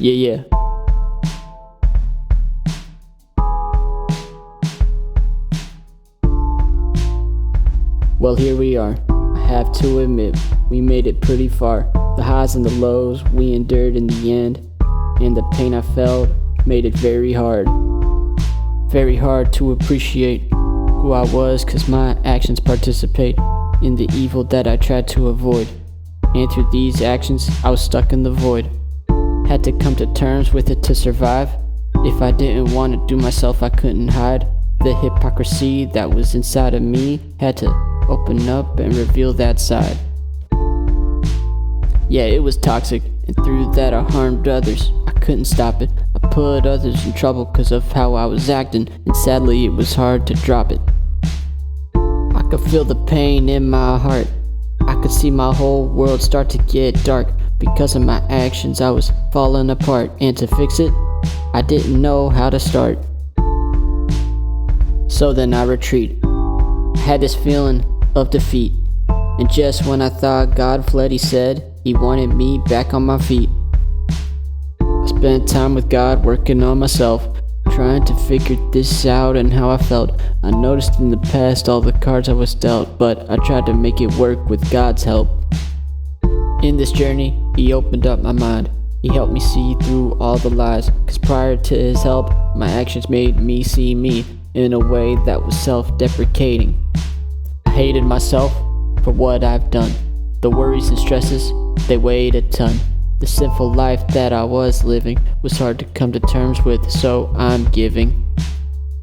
Yeah. Well, here we are. I have to admit, we made it pretty far. The highs and the lows we endured in the end, and the pain I felt made it very hard. Very hard to appreciate who I was, cause my actions participate in the evil that I tried to avoid. And through these actions, I was stuck in the void. Had to come to terms with it to survive. If I didn't want to do myself, I couldn't hide. The hypocrisy that was inside of me had to open up and reveal that side. Yeah, it was toxic, and through that I harmed others. I couldn't stop it. I put others in trouble cause of how I was acting, and sadly it was hard to drop it. I could feel the pain in my heart. I could see my whole world start to get dark. Because of my actions I was falling apart, and to fix it, I didn't know how to start. So then I retreat. I had this feeling of defeat, and just when I thought God fled, he said he wanted me back on my feet. I spent time with God working on myself, trying to figure this out and how I felt. I noticed in the past all the cards I was dealt, but I tried to make it work with God's help. In this journey, he opened up my mind. He helped me see through all the lies, cause prior to his help, my actions made me see me in a way that was self-deprecating. I hated myself for what I've done. The worries and stresses, they weighed a ton. The sinful life that I was living was hard to come to terms with, so I'm giving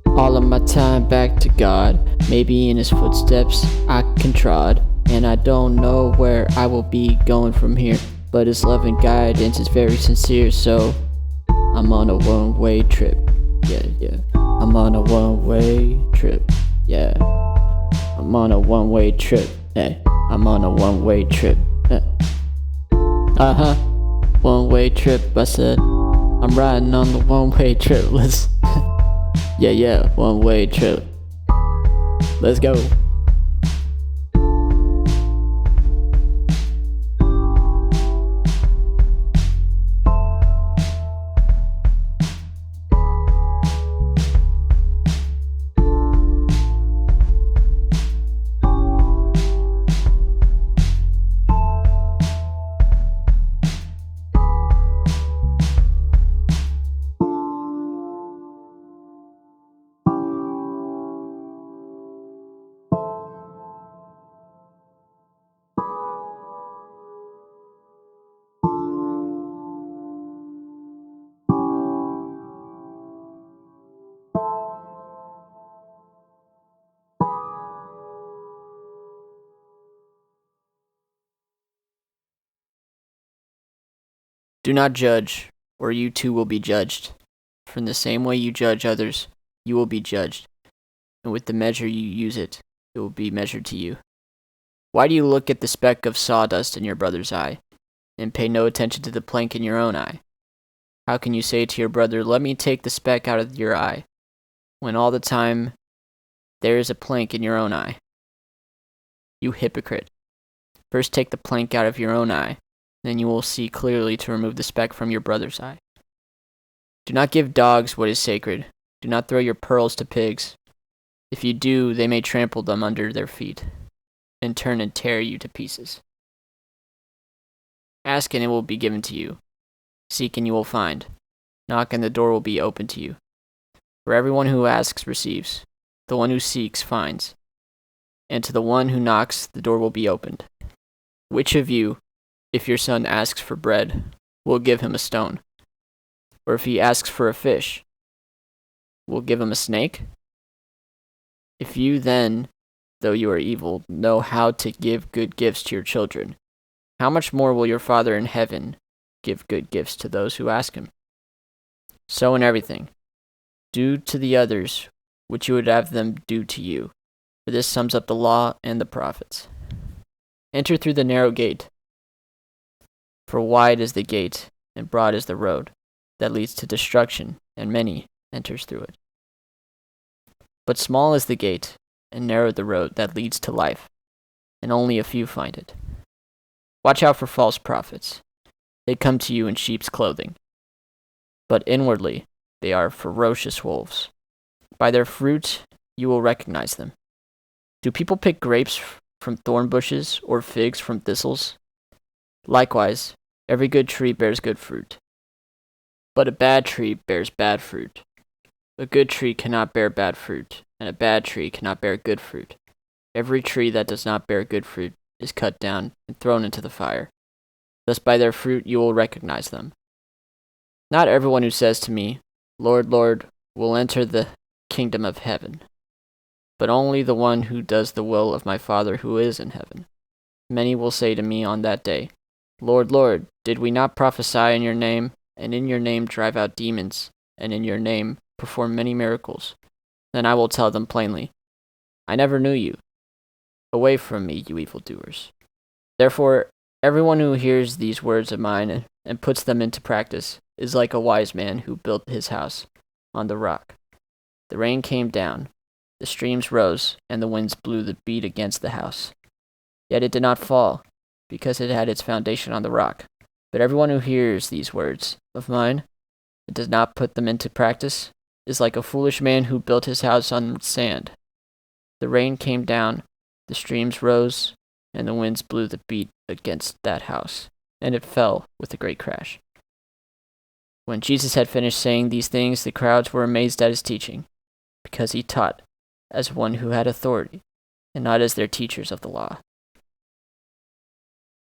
all of my time back to God. Maybe in his footsteps I can trod, and I don't know where I will be going from here, but his love and guidance is very sincere, so I'm on a one-way trip. Yeah. I'm on a one-way trip. Yeah. I'm on a one-way trip. Hey, I'm on a one-way trip. One-way trip, I said. I'm riding on the one-way trip. Let's yeah, one-way trip. Let's go. Do not judge, or you too will be judged. From the same way you judge others, you will be judged, and with the measure you use it will be measured to you. Why do you look at the speck of sawdust in your brother's eye, and pay no attention to the plank in your own eye? How can you say to your brother, "Let me take the speck out of your eye," when all the time there is a plank in your own eye? You hypocrite. First take the plank out of your own eye, then you will see clearly to remove the speck from your brother's eye. Do not give dogs what is sacred. Do not throw your pearls to pigs. If you do, they may trample them under their feet, and turn and tear you to pieces. Ask and it will be given to you. Seek and you will find. Knock and the door will be opened to you. For everyone who asks receives. The one who seeks finds. And to the one who knocks, the door will be opened. Which of you, if your son asks for bread, will give him a stone? Or if he asks for a fish, will give him a snake? If you then, though you are evil, know how to give good gifts to your children, how much more will your Father in heaven give good gifts to those who ask him? So in everything, do to the others which you would have them do to you, for this sums up the law and the prophets. Enter through the narrow gate. For wide is the gate, and broad is the road, that leads to destruction, and many enters through it. But small is the gate, and narrow the road that leads to life, and only a few find it. Watch out for false prophets. They come to you in sheep's clothing, but inwardly they are ferocious wolves. By their fruit you will recognize them. Do people pick grapes from thorn bushes or figs from thistles? Likewise, every good tree bears good fruit, but a bad tree bears bad fruit. A good tree cannot bear bad fruit, and a bad tree cannot bear good fruit. Every tree that does not bear good fruit is cut down and thrown into the fire. Thus by their fruit you will recognize them. Not everyone who says to me, 'Lord, Lord,' will enter the kingdom of heaven, but only the one who does the will of my Father who is in heaven. Many will say to me on that day, 'Lord, Lord, did we not prophesy in your name, and in your name drive out demons, and in your name perform many miracles?' Then I will tell them plainly, 'I never knew you. Away from me, you evildoers.' Therefore, everyone who hears these words of mine and puts them into practice is like a wise man who built his house on the rock. The rain came down, the streams rose, and the winds blew the beat against the house. Yet it did not fall, because it had its foundation on the rock. But everyone who hears these words of mine and does not put them into practice is like a foolish man who built his house on sand. The rain came down, the streams rose, and the winds blew the beat against that house, and it fell with a great crash." When Jesus had finished saying these things, the crowds were amazed at his teaching, because he taught as one who had authority, and not as their teachers of the law.